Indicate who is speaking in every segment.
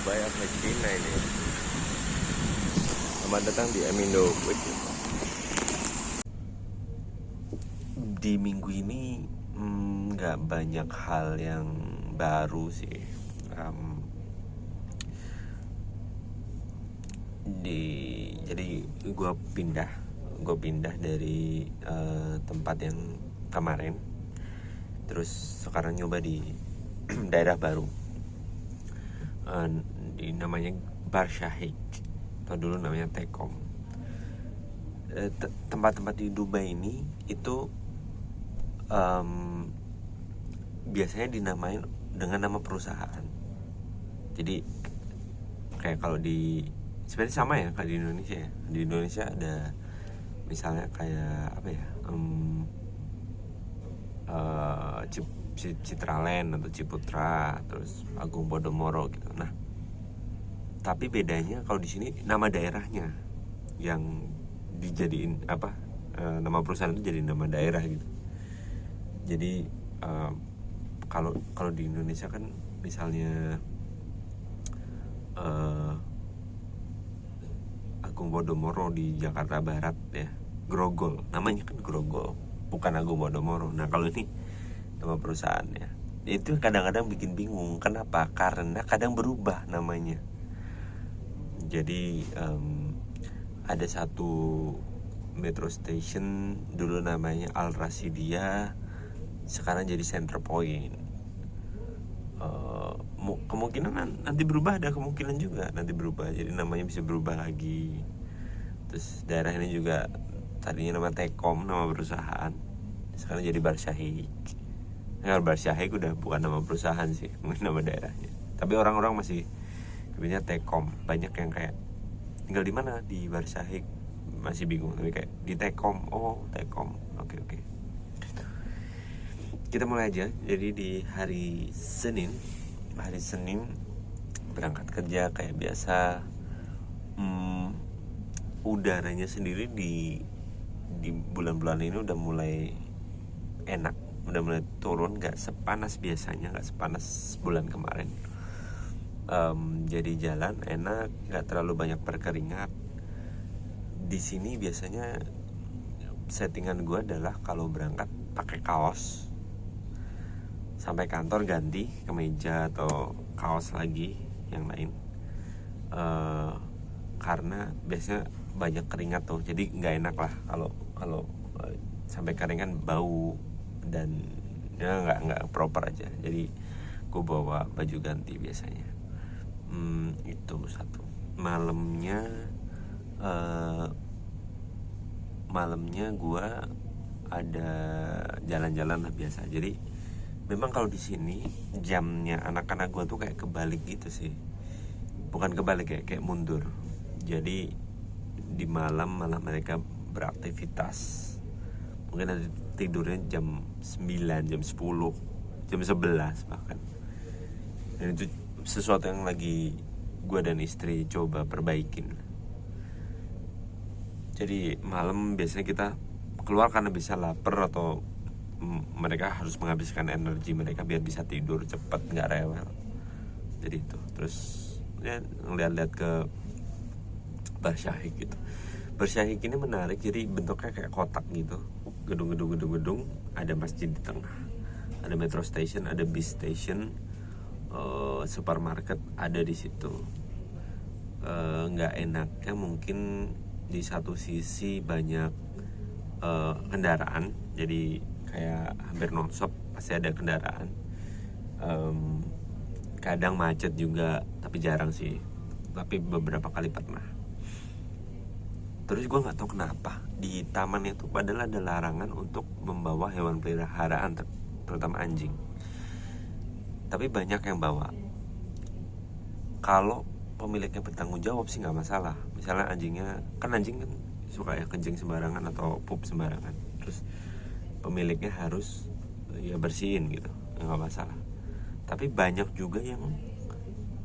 Speaker 1: Dubai apa Cina ini. Selamat datang di Amindo. Di minggu ini nggak banyak hal yang baru sih. Jadi gue pindah dari tempat yang kemarin, terus sekarang nyoba di daerah baru, di namanya Barshahik, atau dulu namanya Tekom. Tempat-tempat di Dubai ini itu biasanya dinamain dengan nama perusahaan. Jadi kayak kalau sebenarnya sama ya kayak di Indonesia ya. Di Indonesia ada misalnya kayak apa ya, Citraland atau Ciputra, terus Agung Podomoro gitu. Nah, tapi bedanya kalau di sini nama daerahnya yang dijadiin nama perusahaan itu jadi nama daerah gitu. Jadi kalau di Indonesia kan misalnya Agung Podomoro di Jakarta Barat ya, Grogol, namanya kan Grogol, bukan Agung Podomoro. Nah kalau ini nama perusahaannya, itu kadang-kadang bikin bingung. Kenapa? Karena kadang berubah namanya. Jadi ada satu metro station dulu namanya Al Rasidia, sekarang jadi Center Point. Kemungkinan nanti berubah, ada kemungkinan juga nanti berubah, jadi namanya bisa berubah lagi. Terus daerah ini juga tadinya nama Tekom, nama perusahaan, sekarang jadi Barshahik. Nah, Barshahik udah bukan nama perusahaan sih, mungkin nama daerahnya. Tapi orang-orang masih kebanyakan Tekom. Banyak yang kayak tinggal di mana, di Barshahik, masih bingung. Tapi kayak di Tekom, oh Tekom, oke. Kita mulai aja. Jadi di hari Senin berangkat kerja kayak biasa. Udaranya sendiri di bulan-bulan ini udah mulai enak, udah mulai turun, nggak sepanas biasanya, nggak sepanas bulan kemarin. Jadi jalan enak, nggak terlalu banyak berkeringat. Di sini biasanya settingan gue adalah kalau berangkat pakai kaos, sampai kantor ganti kemeja atau kaos lagi yang lain, karena biasanya banyak keringat tuh, jadi nggak enak lah kalau sampai keringan bau dan ya nggak proper aja. Jadi gue bawa baju ganti biasanya. Itu satu. Malamnya gue ada jalan-jalan lah biasa. Jadi memang kalau di sini jamnya anak-anak gue tuh kayak kebalik gitu sih. Bukan kebalik ya, kayak mundur. Jadi di malam malah mereka beraktivitas. Mungkin nanti tidurnya jam 9, jam 10, jam 11 bahkan. Dan itu sesuatu yang lagi gue dan istri coba perbaikin. Jadi malam biasanya kita keluar karena bisa lapar, atau mereka harus menghabiskan energi mereka biar bisa tidur cepat, nggak rewel. Jadi itu. Terus ya ngeliat-liat ke Barshahik gitu. Barshahik ini menarik, jadi bentuknya kayak kotak gitu. Gedung, ada masjid di tengah, ada metro station, ada bis station, supermarket ada di situ. Nggak enaknya mungkin di satu sisi banyak kendaraan, jadi kayak hampir nonstop pasti ada kendaraan. Kadang macet juga, tapi jarang sih, tapi beberapa kali pernah. Terus gue nggak tahu kenapa di taman itu padahal ada larangan untuk membawa hewan peliharaan, terutama anjing, tapi banyak yang bawa. Kalau pemiliknya bertanggung jawab sih nggak masalah. Misalnya anjing kan suka ya kencing sembarangan atau pup sembarangan, terus pemiliknya harus ya bersihin gitu, nggak masalah. Tapi banyak juga yang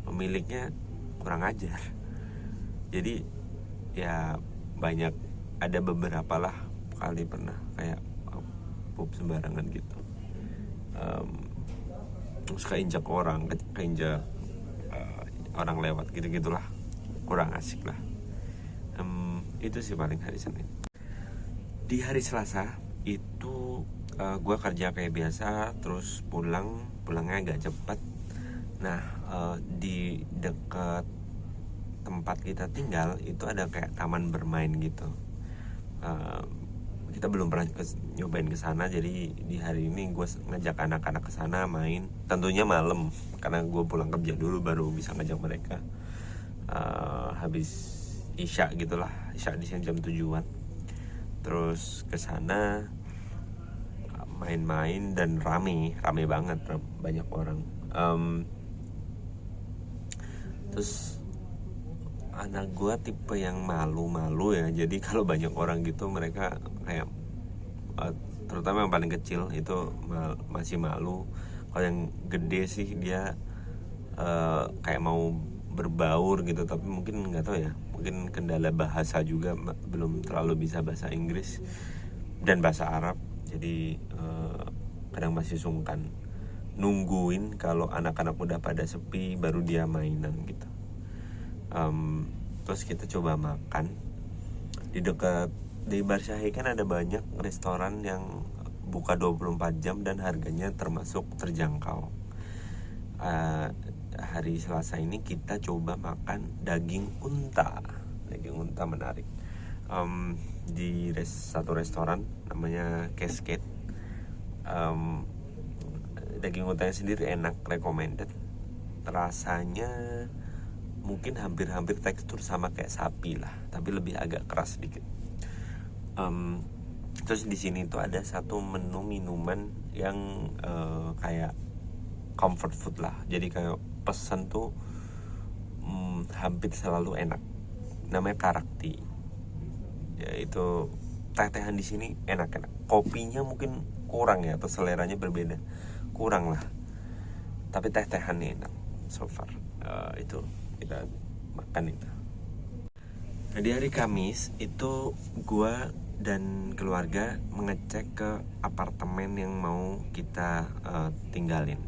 Speaker 1: pemiliknya kurang ajar. Jadi ya banyak, ada beberapa lah kali pernah kayak pup sembarangan gitu. Terus keinjak orang, keinjak orang lewat gitu-gitulah, kurang asik lah. Itu sih paling hari Senin. Di hari Selasa itu gue kerja kayak biasa, terus pulangnya agak cepat. Nah di dekat tempat kita tinggal itu ada kayak taman bermain gitu. Kita belum pernah nyobain ke sana, jadi di hari ini gue ngajak anak-anak ke sana main. Tentunya malam karena gue pulang kerja dulu baru bisa ngajak mereka. Habis isya gitulah, isya di sini jam 7-an. Terus ke sana main-main dan rame banget, banyak orang. Terus anak gue tipe yang malu-malu ya, jadi kalau banyak orang gitu mereka kayak terutama yang paling kecil itu masih malu. Kalau yang gede sih dia kayak mau berbaur gitu, tapi mungkin nggak tahu ya, mungkin kendala bahasa juga, belum terlalu bisa bahasa Inggris dan bahasa Arab, jadi kadang masih sungkan. Nungguin kalau anak-anak udah pada sepi baru dia mainan gitu. Terus kita coba makan di Bar Syahi kan ada banyak restoran yang buka 24 jam dan harganya termasuk terjangkau. Hari Selasa ini kita coba makan daging unta menarik. Di satu restoran namanya Cascade. Daging untanya sendiri enak, recommended. Rasanya mungkin hampir tekstur sama kayak sapi lah, tapi lebih agak keras sedikit. Terus di sini tuh ada satu menu minuman yang kayak comfort food lah, jadi kayak pesan tuh hampir selalu enak. Namanya Karakti. Ya itu teh-tehan di sini enak. Kopinya mungkin kurang ya, atau seleranya berbeda, kurang lah. Tapi teh-tehannya enak so far. Itu kita makan itu. Nah, di hari Kamis itu gua dan keluarga mengecek ke apartemen yang mau kita tinggalin.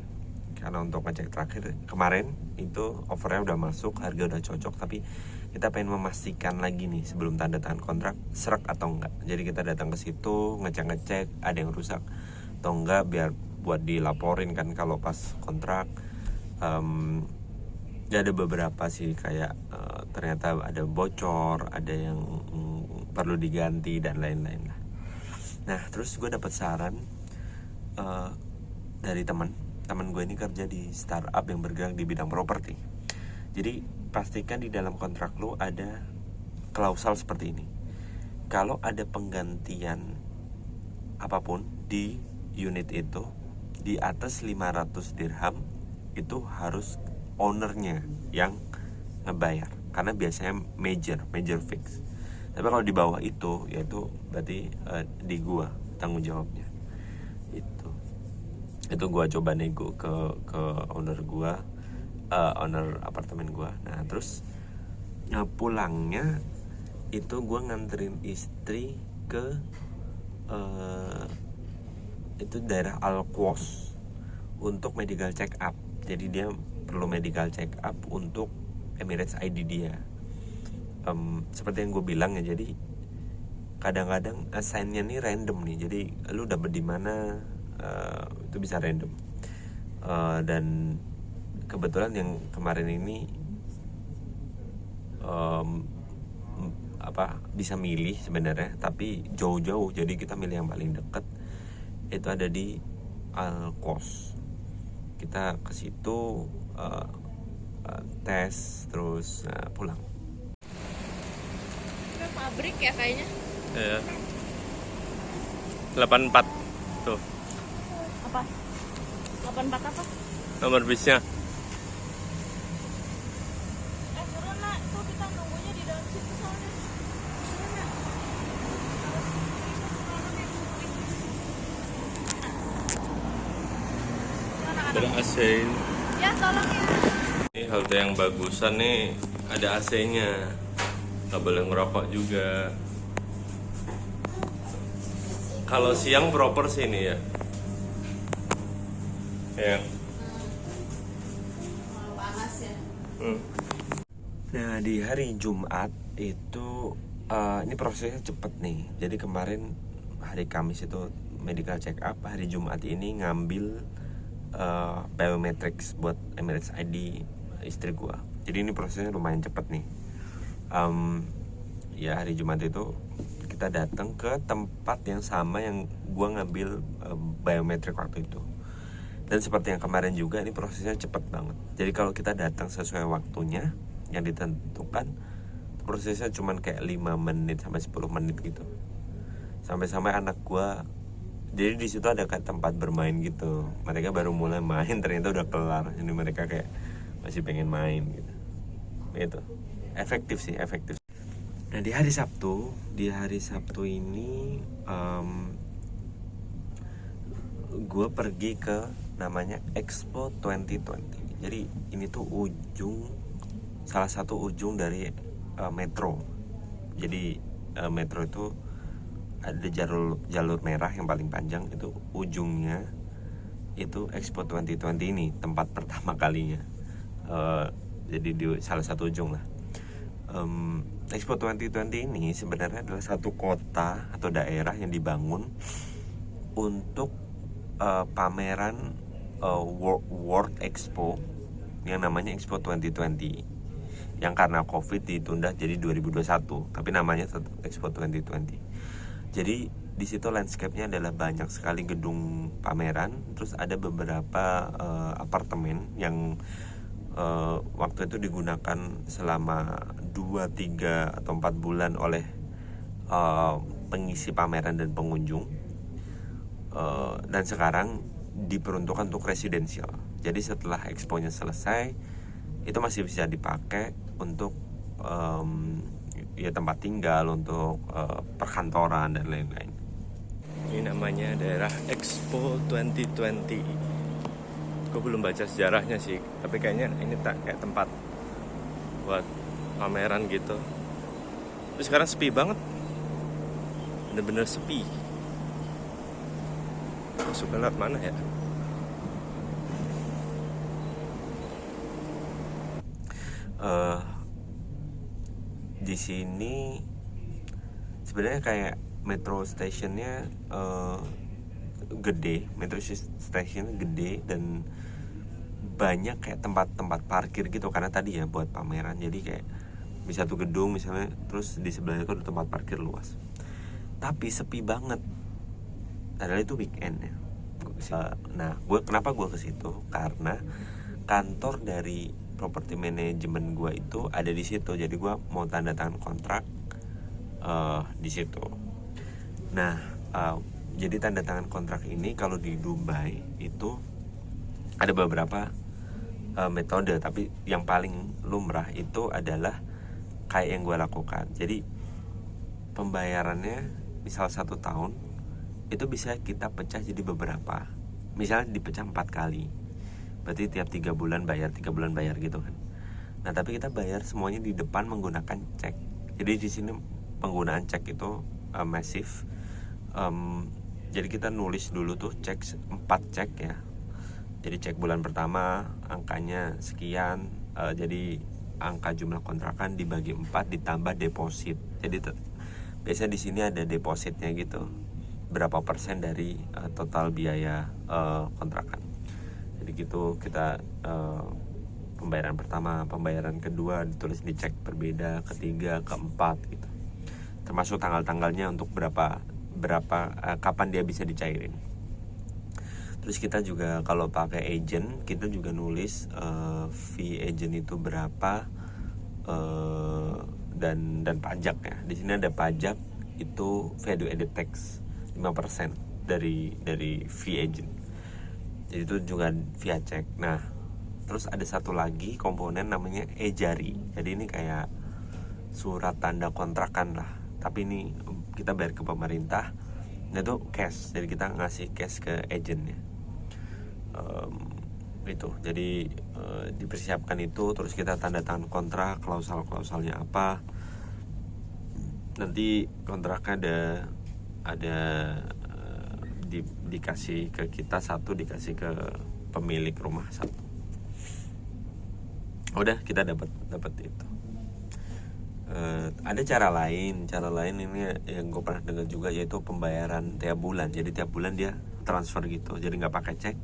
Speaker 1: Karena untuk ngecek terakhir kemarin itu offernya udah masuk, harga udah cocok, tapi kita pengen memastikan lagi nih sebelum tanda tangan kontrak serak atau enggak. Jadi kita datang ke situ ngecek ada yang rusak atau enggak, biar buat dilaporin kan kalau pas kontrak. Ya ada beberapa sih kayak ternyata ada bocor, ada yang perlu diganti dan lain-lain lah. Nah terus gue dapat saran dari teman gue ini kerja di startup yang bergerak di bidang properti. Jadi pastikan di dalam kontrak lo ada klausal seperti ini. Kalau ada penggantian apapun di unit itu di atas 500 dirham, itu harus ownernya yang ngebayar, karena biasanya major fix. Tapi kalau di bawah itu, yaitu berarti di gua tanggung jawabnya. Itu gua coba nego ke owner gua, owner apartemen gua. Nah terus pulangnya itu gua nganterin istri ke itu daerah Al-Quoz untuk medical check up. Jadi dia perlu medical check up untuk Emirates ID dia. Seperti yang gue bilang ya, jadi kadang-kadang assign-nya nih random nih. Jadi lu dapet di mana itu bisa random. Dan kebetulan yang kemarin ini bisa milih sebenarnya, tapi jauh-jauh. Jadi kita milih yang paling dekat. Itu ada di Al-Quoz. Kita ke situ tes terus pulang.
Speaker 2: Itu pabrik ya kayaknya.
Speaker 1: Iya. 84 tuh.
Speaker 2: Apa? 84 apa?
Speaker 1: Nomor bisnya.
Speaker 2: Turun nak, tuh kita nunggunya di dalam situ soalnya. Turun nak.
Speaker 1: Ada AC.
Speaker 2: Ya tolong ya.
Speaker 1: Ini halte yang bagusan nih, ada AC-nya. Nggak boleh ngerokok juga. Kalau siang proper sih ini ya. Ya.
Speaker 2: Panas ya.
Speaker 1: Nah di hari Jumat itu ini prosesnya cepet nih. Jadi kemarin hari Kamis itu medical check up, hari Jumat ini ngambil biometrics buat Emirates ID istri gua. Jadi ini prosesnya lumayan cepet nih. Ya hari Jumat itu kita datang ke tempat yang sama yang gua ngambil biometrik waktu itu. Dan seperti yang kemarin juga, ini prosesnya cepet banget. Jadi kalau kita datang sesuai waktunya yang ditentukan, prosesnya cuman kayak 5 menit sampai 10 menit gitu. Sampai-sampai anak gua, jadi di situ ada kayak tempat bermain gitu. Mereka baru mulai main, ternyata udah kelar. Jadi mereka kayak masih pengen main gitu. Itu efektif sih, efektif. Nah di hari Sabtu ini gue pergi ke namanya Expo 2020. Jadi ini tuh salah satu ujung dari metro. Jadi metro itu ada jalur merah yang paling panjang, itu ujungnya itu Expo 2020 ini tempat pertama kalinya. Jadi di salah satu ujung lah. Expo 2020 ini sebenarnya adalah satu kota atau daerah yang dibangun untuk pameran World Expo yang namanya Expo 2020, yang karena Covid ditunda jadi 2021, tapi namanya tetap Expo 2020. Jadi di situ landscape-nya adalah banyak sekali gedung pameran, terus ada beberapa apartemen yang waktu itu digunakan selama 2, 3 atau 4 bulan oleh pengisi pameran dan pengunjung. Dan sekarang diperuntukkan untuk residensial. Jadi setelah expo-nya selesai, itu masih bisa dipakai untuk ya tempat tinggal, untuk perkantoran dan lain-lain. Ini namanya daerah Expo 2020. Gue belum baca sejarahnya sih, tapi kayaknya ini kayak tempat buat pameran gitu. Tapi sekarang sepi banget, bener-bener sepi. Masuk lewat mana ya? Di sini sebenarnya kayak metro stationnya gede, metro station gede dan banyak kayak tempat-tempat parkir gitu, karena tadi ya buat pameran. Jadi kayak di satu gedung misalnya, terus di sebelahnya itu ada tempat parkir luas. Tapi sepi banget. Padahal itu weekend ya. Nah, kenapa gue ke situ? Karena kantor dari properti manajemen gue itu ada di situ. Jadi gue mau tanda tangan kontrak di situ. Nah, jadi tanda tangan kontrak ini kalau di Dubai itu ada beberapa metode, tapi yang paling lumrah itu adalah kayak yang gue lakukan. Jadi pembayarannya misal 1 tahun itu bisa kita pecah jadi beberapa. Misalnya dipecah 4 kali, berarti tiap 3 bulan bayar, 3 bulan bayar gitu kan. Nah tapi kita bayar semuanya di depan menggunakan cek. Jadi di sini penggunaan cek itu masif. Jadi kita nulis dulu tuh 4 cek ya. Jadi cek bulan pertama angkanya sekian, jadi angka jumlah kontrakan dibagi 4 ditambah deposit. Jadi biasanya di sini ada depositnya gitu, berapa persen dari total biaya kontrakan. Jadi gitu kita pembayaran pertama, pembayaran kedua ditulis di cek berbeda, ketiga, keempat gitu. Termasuk tanggal-tanggalnya untuk berapa kapan dia bisa dicairin. Terus kita juga kalau pakai agent, kita juga nulis fee agent itu berapa, dan pajak ya. Di sini ada pajak itu value added tax 5% dari fee agent. Jadi itu juga via cek. Nah, terus ada satu lagi komponen namanya e-jari. Jadi ini kayak surat tanda kontrakan lah, tapi ini kita bayar ke pemerintah. Nah itu cash, jadi kita ngasih cash ke agentnya. Itu jadi dipersiapkan itu, terus kita tanda tangan kontrak, klausalnya apa. Nanti kontraknya ada dikasih ke kita satu, dikasih ke pemilik rumah satu. Udah kita dapat itu. Ada cara lain ini yang gue pernah dengar juga, yaitu pembayaran tiap bulan. Jadi tiap bulan dia transfer gitu, jadi nggak pakai cek,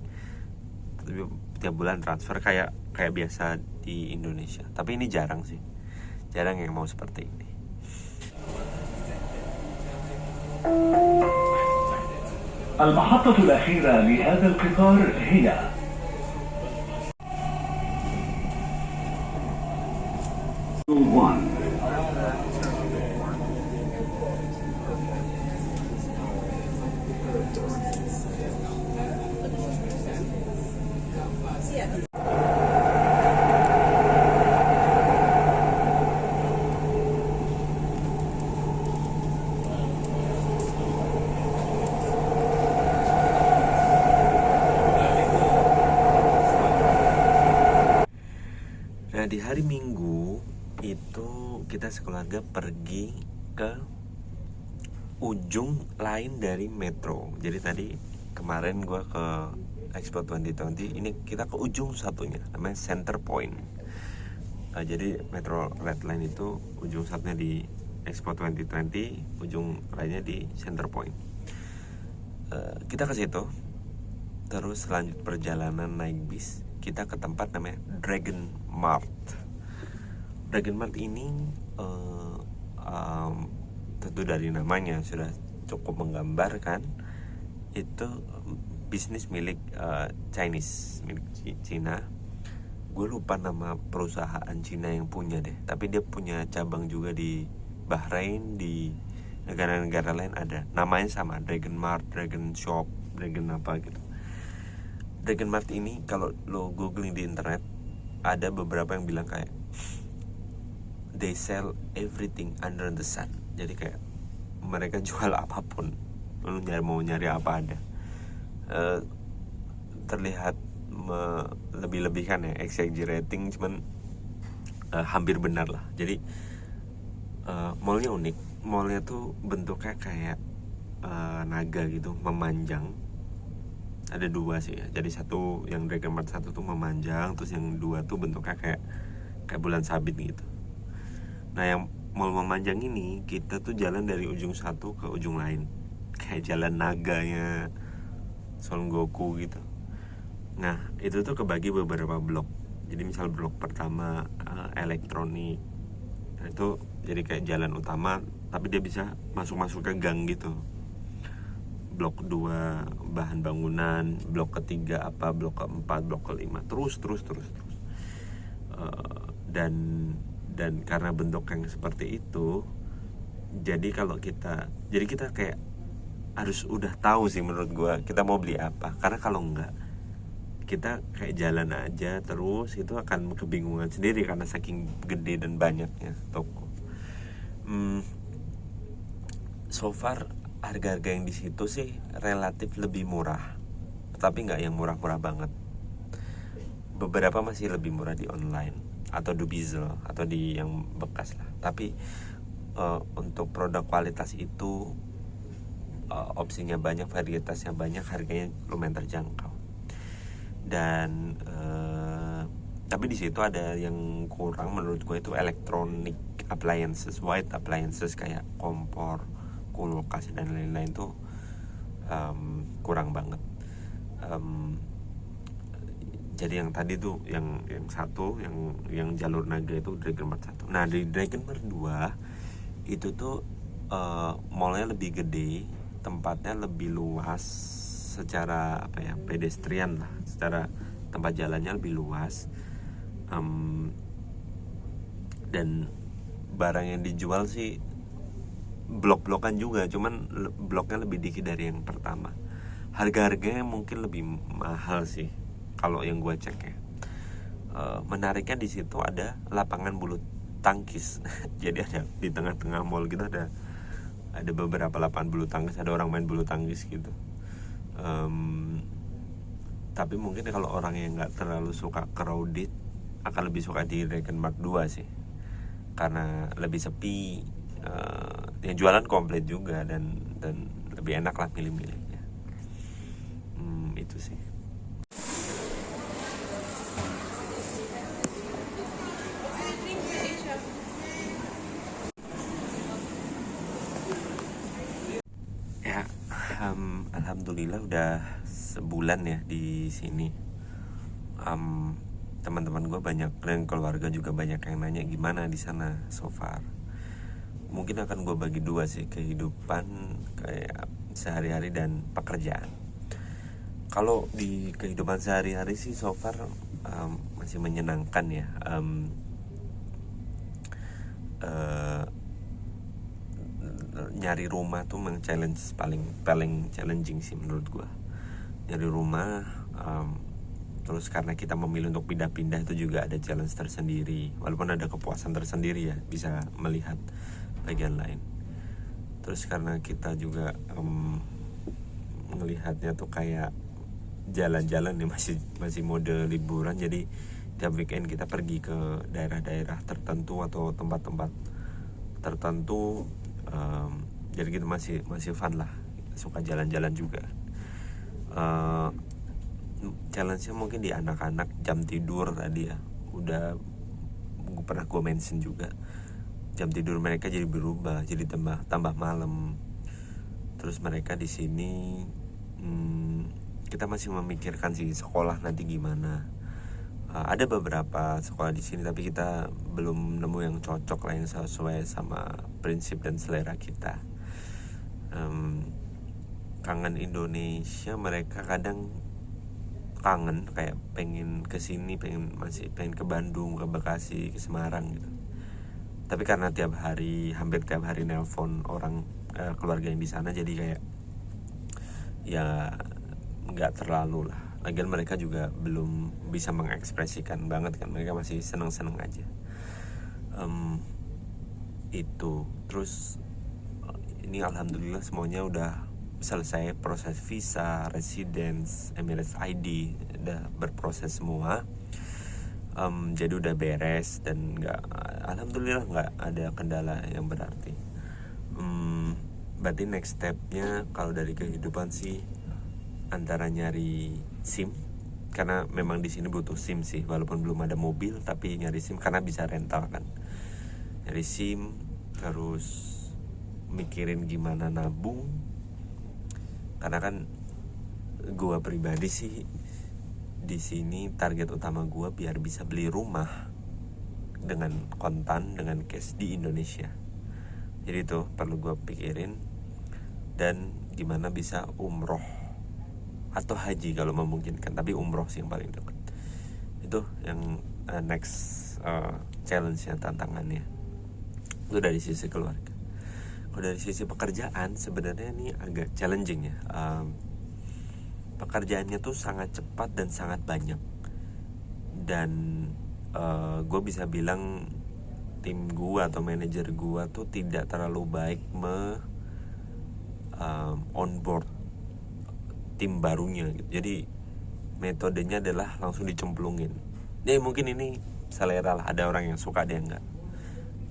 Speaker 1: tapi tiap bulan transfer kayak biasa di Indonesia. Tapi ini jarang sih, jarang yang mau seperti ini.
Speaker 3: المحطة الأخيرة لهذا القطار هي one.
Speaker 1: Nah, di hari Minggu itu kita sekeluarga pergi ke ujung lain dari metro. Jadi tadi kemarin gue ke Expo 2020, ini kita ke ujung satunya, namanya Center Point. Jadi Metro Red Line itu ujung satunya di Expo 2020, ujung lainnya di Center Point. Kita ke situ, terus lanjut perjalanan naik bis, kita ke tempat namanya Dragon Mart. Dragon Mart ini tentu dari namanya sudah cukup menggambarkan, itu bisnis milik Chinese, milik Cina. Gue lupa nama perusahaan Cina yang punya deh, tapi dia punya cabang juga di Bahrain, di negara-negara lain ada. Namanya sama, Dragon Mart, Dragon Shop, Dragon apa gitu. Dragon Mart ini kalau lo googling di internet, ada beberapa yang bilang kayak they sell everything under the sun. Jadi kayak mereka jual apapun, lo mau nyari apa ada. Terlihat lebih-lebihkan ya, exaggerating, cuman hampir benar lah. Jadi mallnya unik, mallnya tuh bentuknya kayak naga gitu, memanjang. Ada dua sih ya. Jadi satu yang Dragon Mart satu tuh memanjang, terus yang dua tuh bentuknya kayak bulan sabit gitu. Nah, yang mall memanjang ini kita tuh jalan dari ujung satu ke ujung lain, kayak jalan naganya Son Goku gitu. Nah, itu tuh kebagi beberapa blok. Jadi misal blok pertama elektronik, nah itu jadi kayak jalan utama, tapi dia bisa masuk ke gang gitu. Blok 2 bahan bangunan, blok ketiga apa, blok keempat, blok kelima, terus. Dan karena bentuk yang seperti itu, jadi kita kayak harus udah tahu sih menurut gue kita mau beli apa. Karena kalau enggak, kita kayak jalan aja terus, itu akan kebingungan sendiri karena saking gede dan banyaknya toko. So far harga-harga yang di situ sih relatif lebih murah, tapi nggak yang murah-murah banget. Beberapa masih lebih murah di online atau di Bizel atau di yang bekas lah. Tapi untuk produk kualitas itu opsinya banyak, varietasnya banyak, harganya lumayan terjangkau. Dan tapi di situ ada yang kurang menurut gue, itu electronic appliances, white appliances kayak kompor, kulkas dan lain-lain tuh kurang banget. Jadi yang tadi tuh yang satu yang jalur naga itu Dragon Mart 1. Nah, di Dragon Mart 2 itu tuh mallnya lebih gede, tempatnya lebih luas secara pedestrian lah, secara tempat jalannya lebih luas, dan barang yang dijual sih blok-blokan juga, cuman bloknya lebih dikit dari yang pertama. Harga-harganya mungkin lebih mahal sih kalau yang gue cek ya. Menariknya di situ ada lapangan bulu tangkis. Jadi ada di tengah-tengah mall gitu ada beberapa lapangan bulu tangkis, ada orang main bulu tangkis gitu. Tapi mungkin kalau orang yang nggak terlalu suka crowded akan lebih suka di Dragon Mart 2 sih, karena lebih sepi, yang jualan komplit juga, dan lebih enak lah milih-milihnya. Itu sih. alhamdulillah udah sebulan ya di sini. Teman-teman gue banyak dan keluarga juga banyak yang nanya gimana di sana so far. Mungkin akan gue bagi dua sih, kehidupan kayak sehari-hari dan pekerjaan. Kalau di kehidupan sehari-hari sih so far masih menyenangkan ya. Nyari rumah tuh challenge paling challenging sih menurut gue. Nyari rumah, terus karena kita memilih untuk pindah-pindah itu juga ada challenge tersendiri. Walaupun ada kepuasan tersendiri ya, bisa melihat bagian lain. Terus karena kita juga melihatnya tuh kayak jalan-jalan nih, masih mode liburan. Jadi tiap weekend kita pergi ke daerah-daerah tertentu atau tempat-tempat tertentu. Jadi kita masih fun lah, suka jalan-jalan juga. Challenge-nya mungkin di anak-anak, jam tidur tadi ya, udah pernah gue mention juga. Jam tidur mereka jadi berubah, jadi tambah malam. Terus mereka di sini kita masih memikirkan sih sekolah nanti gimana. Ada beberapa sekolah di sini tapi kita belum nemu yang cocok lah, yang sesuai sama prinsip dan selera kita. Kangen Indonesia, mereka kadang kangen kayak pengen kesini, pengen ke Bandung, ke Bekasi, ke Semarang gitu. Tapi karena hampir tiap hari nelpon orang keluarga yang di sana, jadi kayak ya nggak terlalu lah. Lagian mereka juga belum bisa mengekspresikan banget kan, mereka masih seneng-seneng aja. Itu terus ini alhamdulillah semuanya udah selesai, proses visa, residence, Emirates ID udah berproses semua. Jadi udah beres dan alhamdulillah nggak ada kendala yang berarti. Berarti next stepnya kalau dari kehidupan sih antara nyari SIM, karena memang di sini butuh SIM sih, walaupun belum ada mobil tapi nyari SIM karena bisa rental kan. Nyari SIM, terus mikirin gimana nabung, karena kan gue pribadi sih di sini target utama gue biar bisa beli rumah dengan kontan, dengan cash di Indonesia. Jadi itu perlu gue pikirin, dan gimana bisa umroh atau haji kalau memungkinkan, tapi umroh sih yang paling dekat. Itu yang next challenge-nya, tantangannya. Itu dari sisi keluarga. Kalau dari sisi pekerjaan sebenarnya ini agak challenging ya. Pekerjaannya tuh sangat cepat dan sangat banyak. Dan gue bisa bilang tim gue atau manajer gue tuh tidak terlalu baik onboard tim barunya gitu. Jadi metodenya adalah langsung dicemplungin. Ya mungkin ini selera lah, ada orang yang suka, ada yang enggak.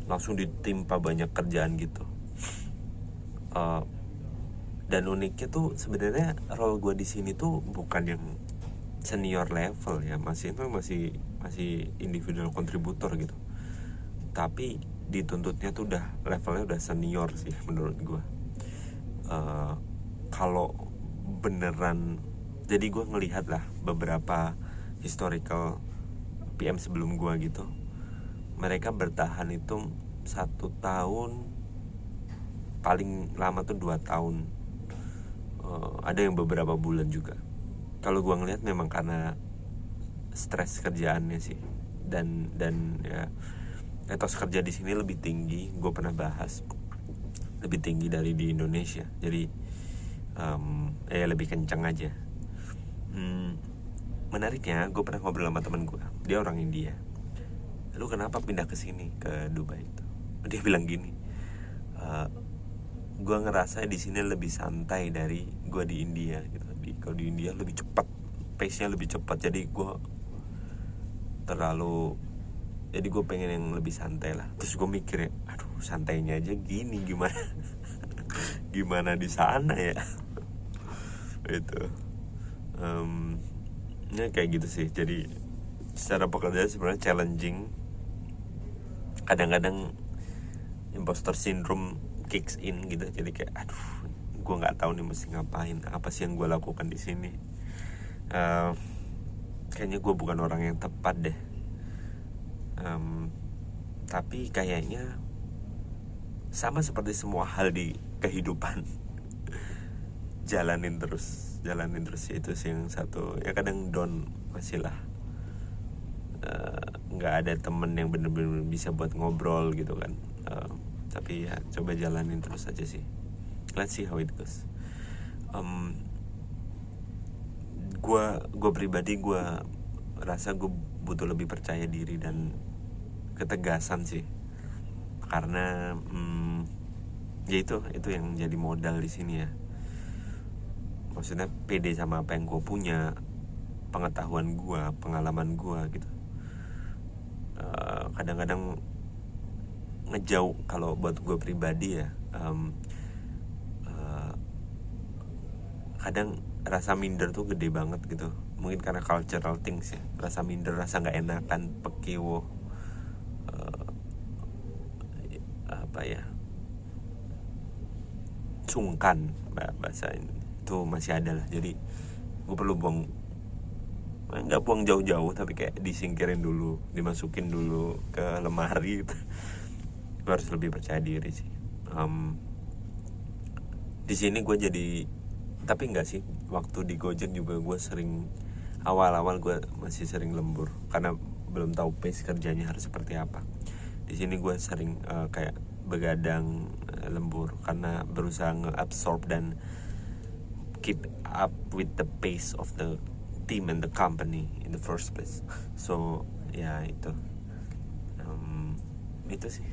Speaker 1: Langsung ditimpa banyak kerjaan gitu. Dan uniknya tuh sebenarnya role gue di sini tuh bukan yang senior level ya, masih individual kontributor gitu. Tapi dituntutnya tuh levelnya udah senior sih menurut gue. Kalau beneran, jadi gue ngelihat lah beberapa historical PM sebelum gue gitu, mereka bertahan itu 1 tahun, paling lama tuh 2 tahun. Ada yang beberapa bulan juga. Kalau gue ngelihat memang karena stres kerjaannya sih, dan ya etos kerja di sini lebih tinggi. Gue pernah bahas lebih tinggi dari di Indonesia. Jadi lebih kencang aja. Menariknya gue pernah ngobrol sama teman gue, dia orang India. Lu kenapa pindah ke sini, ke Dubai itu? Dia bilang gini, gue ngerasa di sini lebih santai dari gue di India gitu. Kalau di India lebih cepat, pace-nya lebih cepat. Jadi gue pengen yang lebih santai lah. Terus gue mikir ya, aduh santainya aja gini, gimana gimana di sana ya. Itu ya kayak gitu sih. Jadi secara pekerjaan sebenarnya challenging. Kadang-kadang imposter syndrome kicks in gitu. Jadi kayak aduh, gue nggak tahu nih mesti ngapain, apa sih yang gue lakukan di sini. Kayaknya gue bukan orang yang tepat deh. Tapi kayaknya sama seperti semua hal di kehidupan, jalanin terus itu sih yang satu ya. Kadang down masih lah, nggak ada temen yang bener-bener bisa buat ngobrol gitu kan. Tapi ya coba jalanin terus aja sih. Let's see how it goes. Gue pribadi gue rasa gue butuh lebih percaya diri dan ketegasan sih, karena ya itu yang jadi modal di sini ya. Maksudnya pede sama apa yang gue punya, pengetahuan gue, pengalaman gue gitu. Kadang-kadang ngejauh kalau buat gue pribadi ya. Kadang rasa minder tuh gede banget gitu. Mungkin karena cultural things ya. Rasa minder, rasa nggak enakan, pekiwo, apa ya, sungkan bahasa ini itu masih ada lah. Jadi gue perlu nggak buang jauh-jauh, tapi kayak disingkirin dulu, dimasukin dulu ke lemari gitu. Gue harus lebih percaya diri sih. Di sini gue jadi, tapi enggak sih, waktu di Gojek juga gue sering, awal-awal gue masih sering lembur karena belum tahu pace kerjanya harus seperti apa. Di sini gue sering kayak begadang, lembur karena berusaha nge-absorb dan keep up with the pace of the team and the company in the first place. So ya itu sih.